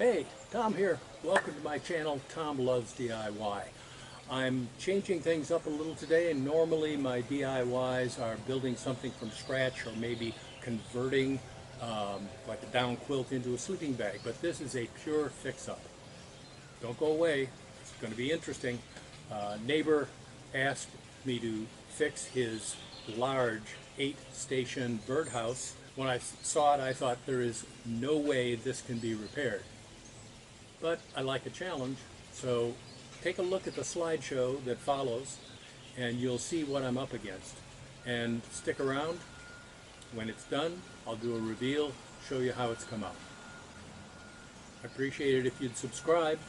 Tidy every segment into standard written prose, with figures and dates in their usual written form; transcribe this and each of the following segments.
Hey, Tom here. Welcome to my channel, Tom Loves DIY. I'm changing things up a little today, and normally my DIYs are building something from scratch or maybe converting like a down quilt into a sleeping bag, but this is a pure fix-up. Don't go away. It's going to be interesting. Neighbor asked me to fix his large 8-station birdhouse. When I saw it, I thought there is no way this can be repaired. But I like a challenge, so take a look at the slideshow that follows and you'll see what I'm up against. And stick around. When it's done, I'll do a reveal, show you how it's come out. I appreciate it if you'd subscribe.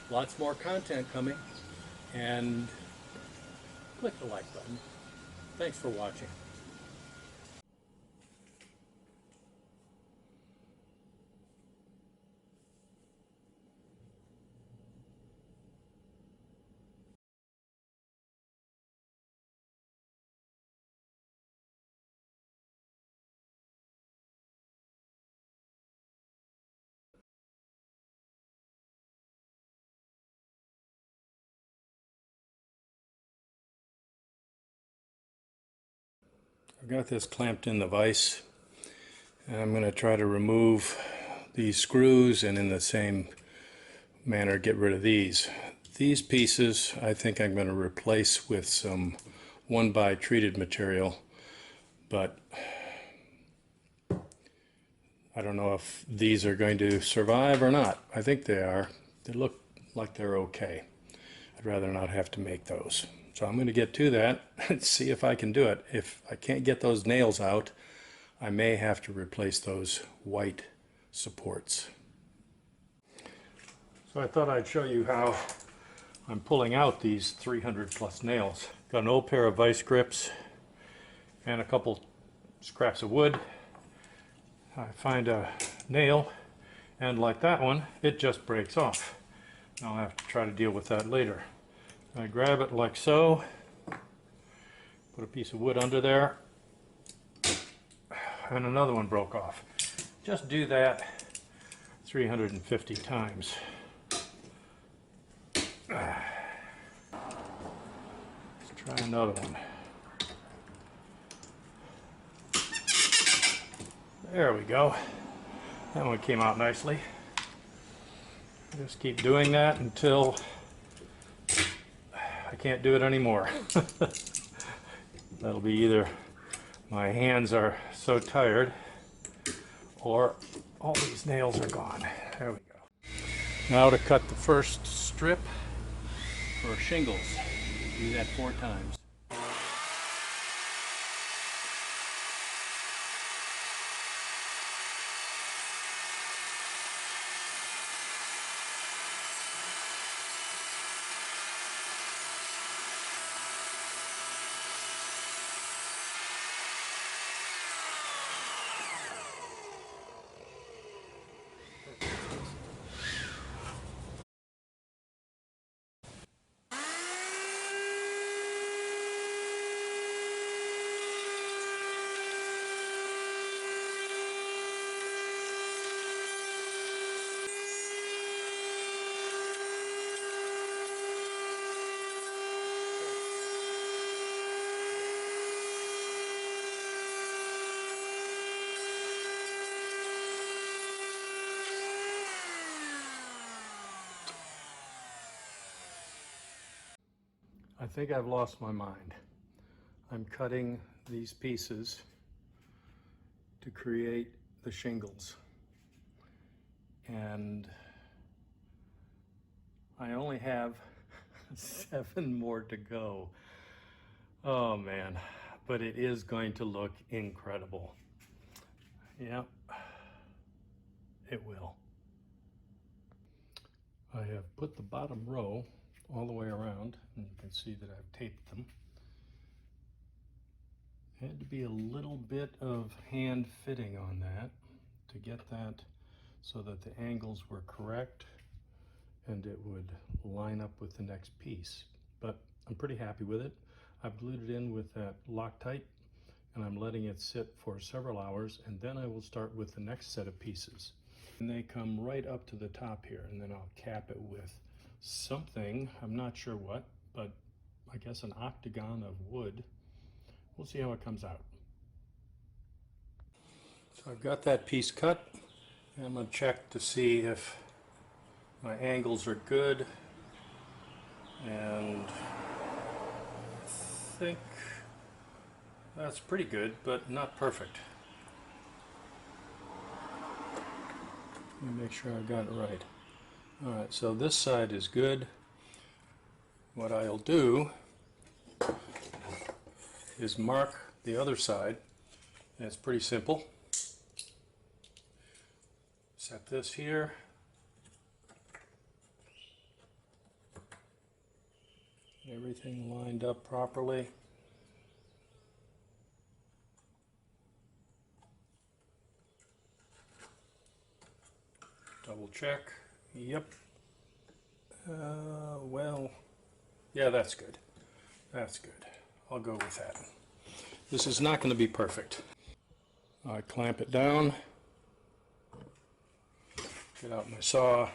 Lots more content coming. And click the like button. Thanks for watching. I've got this clamped in the vise, and I'm going to try to remove these screws and in the same manner get rid of these. These pieces I think I'm going to replace with some 1x treated material, but I don't know if these are going to survive or not. I think they are. They look like they're okay. I'd rather not have to make those. So I'm going to get to that and see if I can do it. If I can't get those nails out, I may have to replace those white supports. So I thought I'd show you how I'm pulling out these 300 plus nails. Got an old pair of vice grips and a couple scraps of wood. I find a nail, and like that one, it just breaks off. I'll have to try to deal with that later. I grab it like so, put a piece of wood under there, and another one broke off. Just do that 350 times. Let's try another one. There we go. That one came out nicely. Just keep doing that until I can't do it anymore. That'll be either my hands are so tired or all these nails are gone. There we go. Now to cut the first strip for shingles. Do that 4 times. I think I've lost my mind. I'm cutting these pieces to create the shingles. And I only have 7 more to go. Oh man, but it is going to look incredible. Yep, it will. I have put the bottom row all the way around, and you can see that I've taped them. Had to be a little bit of hand fitting on that to get that so that the angles were correct and it would line up with the next piece. But I'm pretty happy with it. I've glued it in with that Loctite, and I'm letting it sit for several hours, and then I will start with the next set of pieces. And they come right up to the top here, and then I'll cap it with something, I'm not sure what, but I guess an octagon of wood. We'll see how it comes out. So I've got that piece cut, and I'm going to check to see if my angles are good, and I think that's pretty good, but not perfect. Let me make sure I got it right. Alright, so this side is good. What I'll do is mark the other side, and it's pretty simple. Set this here. Everything lined up properly. Double check. Yep. Well, yeah, that's good. That's good. I'll go with that. This is not going to be perfect. I clamp it down. Get out my saw.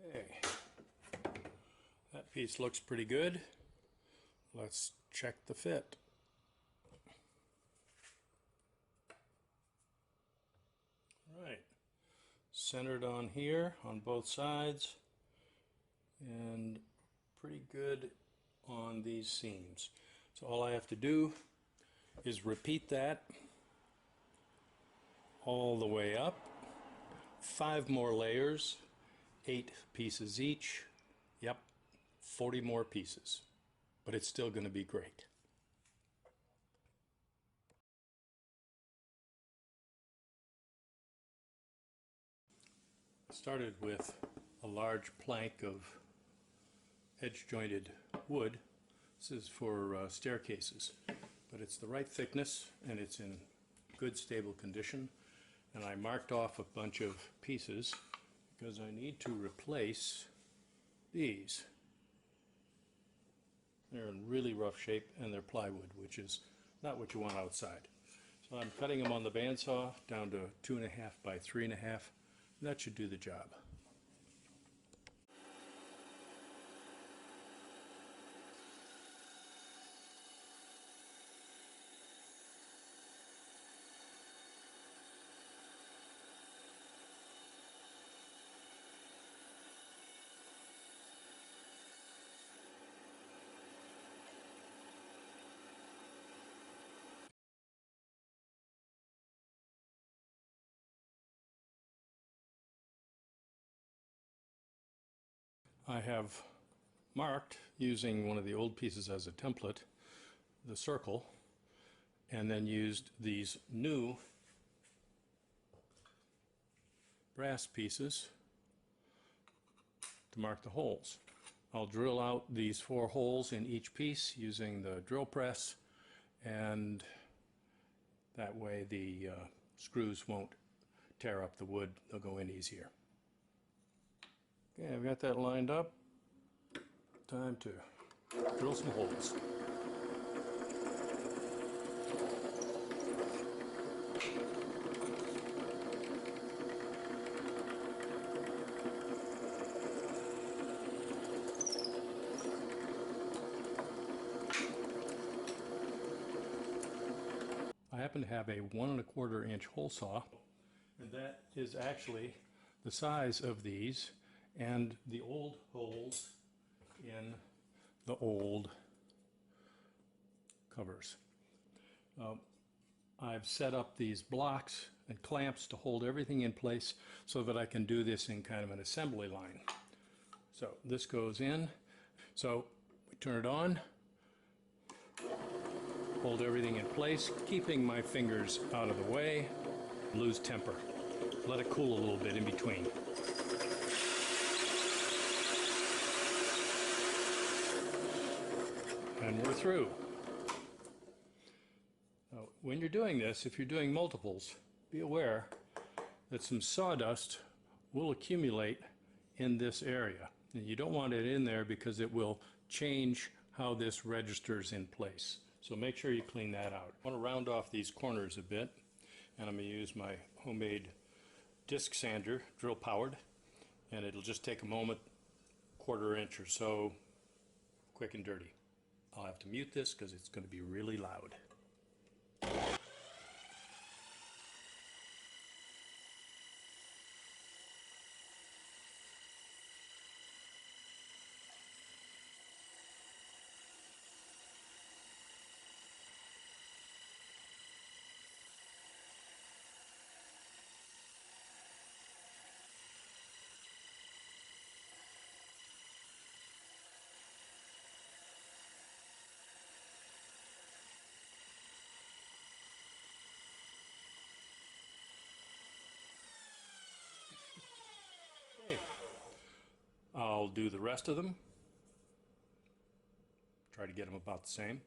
Okay, that piece looks pretty good. Let's check the fit. Right, centered on here on both sides, and pretty good on these seams. So all I have to do is repeat that all the way up. 5 more layers, 8 pieces each. Yep, 40 more pieces, but it's still going to be great. I started with a large plank of edge-jointed wood. This is for staircases, but it's the right thickness and it's in good stable condition. And I marked off a bunch of pieces because I need to replace these. They're in really rough shape and they're plywood, which is not what you want outside. So I'm cutting them on the bandsaw down to 2.5 by 3.5, and that should do the job. I have marked, using one of the old pieces as a template, the circle, and then used these new brass pieces to mark the holes. I'll drill out these 4 holes in each piece using the drill press, and that way the screws won't tear up the wood, they'll go in easier. Okay, I've got that lined up. Time to drill some holes. I happen to have a 1¼ inch hole saw, and that is actually the size of these and the old holes in the old covers. I've set up these blocks and clamps to hold everything in place so that I can do this in kind of an assembly line. So this goes in. So we turn it on, hold everything in place, keeping my fingers out of the way, lose temper. Let it cool a little bit in between. And we're through. Now, when you're doing this, if you're doing multiples, be aware that some sawdust will accumulate in this area. And you don't want it in there because it will change how this registers in place. So make sure you clean that out. I want to round off these corners a bit, and I'm going to use my homemade disc sander, drill powered, and it'll just take a moment, quarter inch or so, quick and dirty. I'll have to mute this because it's going to be really loud. I'll do the rest of them. Try to get them about the same.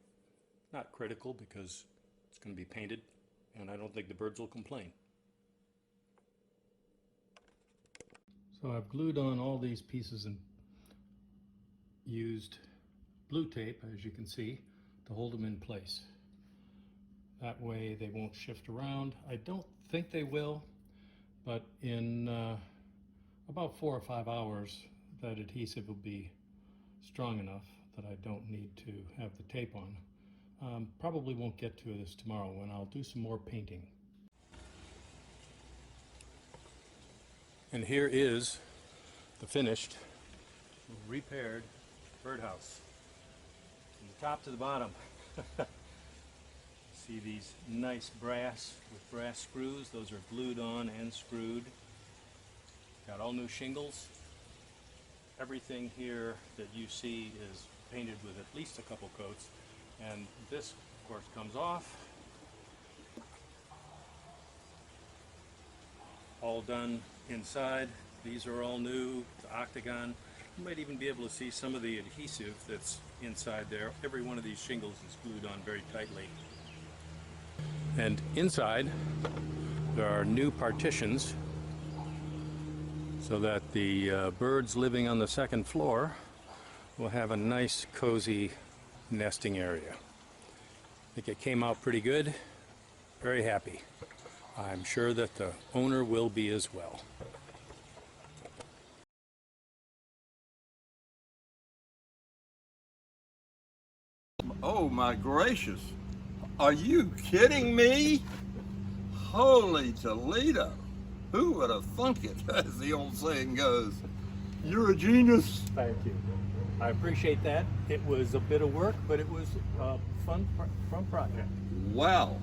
Not critical because it's going to be painted and I don't think the birds will complain. So I've glued on all these pieces and used blue tape, as you can see, to hold them in place. That way they won't shift around. I don't think they will, but in about 4 or 5 hours that adhesive will be strong enough that I don't need to have the tape on. Probably won't get to this tomorrow when I'll do some more painting. And here is the finished, repaired birdhouse. From the top to the bottom. See these nice brass with brass screws. Those are glued on and screwed. Got all new shingles. Everything here that you see is painted with at least a couple coats, and this of course comes off. All done inside. These are all new, the octagon. You might even be able to see some of the adhesive that's inside there. Every one of these shingles is glued on very tightly. And inside there are new partitions so that the birds living on the second floor will have a nice cozy nesting area. I think it came out pretty good. Very happy. I'm sure that the owner will be as well. Oh my gracious, are you kidding me? Holy Toledo, who would have thunk it, as the old saying goes. You're a genius. Thank you. I appreciate that. It was a bit of work, but it was a fun project. Wow.